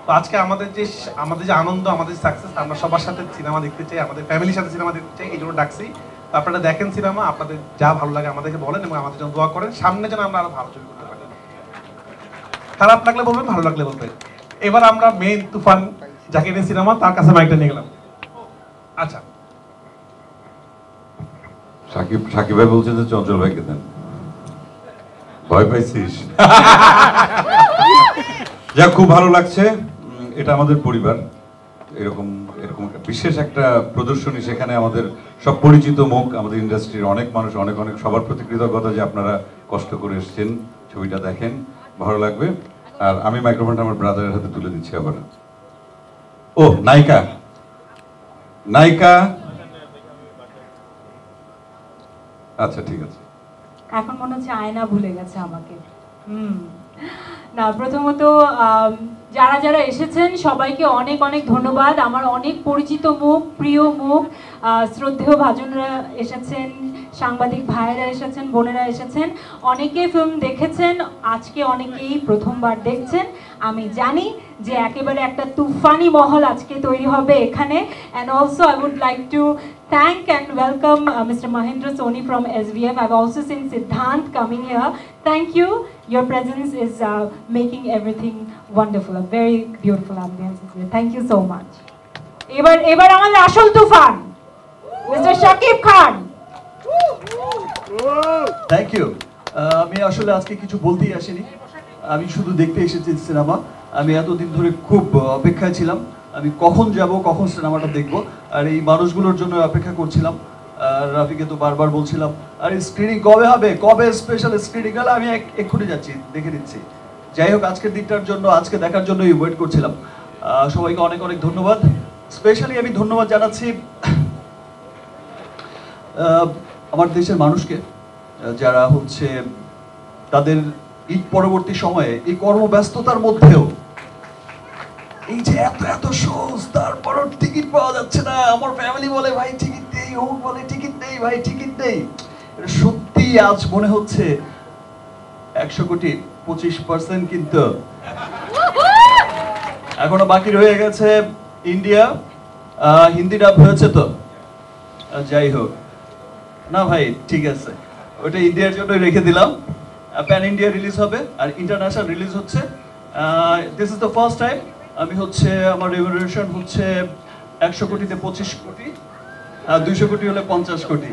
তো আজকে আমাদের যে আনন্দ, আমাদের সাকসেস, আমরা সবার সাথে সিনেমা দেখতে চাই, আমাদের ফ্যামিলির সাথে সিনেমা দেখতে চাই, এই জন্য ডাকছি। তো আপনারা দেখেন সিনেমা, আপনাদের যা ভালো লাগে আমাদেরকে বলেন এবং আমাদের জন্য দোয়া করেন, সামনে যেন আমরা আরো ভালো ছবি করতে পারি। খারাপ লাগলে বলবেন, ভালো লাগলে বলবেন। এবার আমরা মেইন তুফান যাকে নিয়ে সিনেমা, তার কাছে মাইকটা নিয়ে গেলাম। আচ্ছা, সাকিব ভাই বলছেন যে চঞ্চল ভাইকে দেন। ভয় পাইছিস? যা খুব ভালো লাগছে, এটা আমাদের পরিবার। এরকম এরকম বিশেষ একটা প্রদর্শনী, সেখানে আমাদের সব পরিচিত মুখ, আমাদের ইন্ডাস্ট্রির অনেক মানুষ, অনেক অনেক সবার প্রতি কৃতজ্ঞতা যে আপনারা কষ্ট করে এসেছেন, ছবিটা দেখেন, ভালো লাগবে। আর আমি মাইক্রোফোনটা আমার ব্রাদারের হাতে তুলে দিচ্ছি আবার। ও নায়িকা, নায়িকা, আচ্ছা ঠিক আছে। এখন মনে হচ্ছে আয়না ভুলে গেছে আমাকে। না, প্রথমত যারা যারা এসেছেন সবাইকে অনেক অনেক ধন্যবাদ। আমার অনেক পরিচিত মুখ, প্রিয় মুখ, শ্রদ্ধেয় ভাজনরা এসেছেন, সাংবাদিক ভাইয়েরা এসেছেন, বোনেরা এসেছেন, অনেকে ফিল্ম দেখেছেন, আজকে অনেকেই প্রথমবার দেখছেন। আমি জানি যে একেবারে একটা তুফানি মহল আজকে তৈরি হবে এখানে। And also I would like to thank and welcome Mr. Mahendra Soni from SVF. I've also seen Siddhant coming here. Thank you. Your presence is making everything wonderful. A very beautiful ambience is here. Thank you so much. এবার আমাদের আসল তুফান mister Shakib Khan. Thank you. আমি আসলে আজকে কিছু বলতেই আসিনি, আমি শুধু দেখতে এসেছি সিনেমা। আমি এতদিন ধরে খুব অপেক্ষায় ছিলাম, আমি কখন যাব, কখন সিনেমাটা দেখব, আর এই মানুষগুলোর জন্য অপেক্ষা করছিলাম। আর রাফিকে তো বারবার বলছিলাম, আর স্ক্রিনিং কবে হবে, কবে স্পেশাল স্ক্রিনিং হলে আমি এক্ষুনি যাচ্ছি, দেখে নিচ্ছি। যাই হোক, আজকের দিকটার জন্য, আজকে দেখার জন্যই ওয়েট করছিলাম। সবাইকে অনেক অনেক ধন্যবাদ। স্পেশালি আমি ধন্যবাদ জানাচ্ছি আমার দেশের মানুষকে, যারা হচ্ছে তাদের ঈদ পরবর্তী সময়ে এই কর্মব্যস্ততার মধ্যেও এই যে এত এত শোজ, তারপরও টিকিট পাওয়া যাচ্ছে না। আমার ফ্যামিলি বলে ভাই টিকিট নেই, ও বলে টিকিট নেই, ভাই টিকিট নেই। সত্যি আজ মনে হচ্ছে 100 কোটি 25% কিন্তু এখনো বাকি রয়ে গেছে। ইন্ডিয়া হিন্দি ডাব হয়েছে তো, যাই হোক না ভাই, ঠিক আছে, ওটা ইন্ডিয়ার জন্য রেখে দিলাম। প্যান ইন্ডিয়া রিলিজ হবে আর ইন্টারন্যাশনাল রিলিজ হচ্ছে। This is the first time আমি হচ্ছে, আমার রেমুনারেশন হচ্ছে 100 কোটিতে 25 কোটি, আর 200 কোটি হলে 50 কোটি।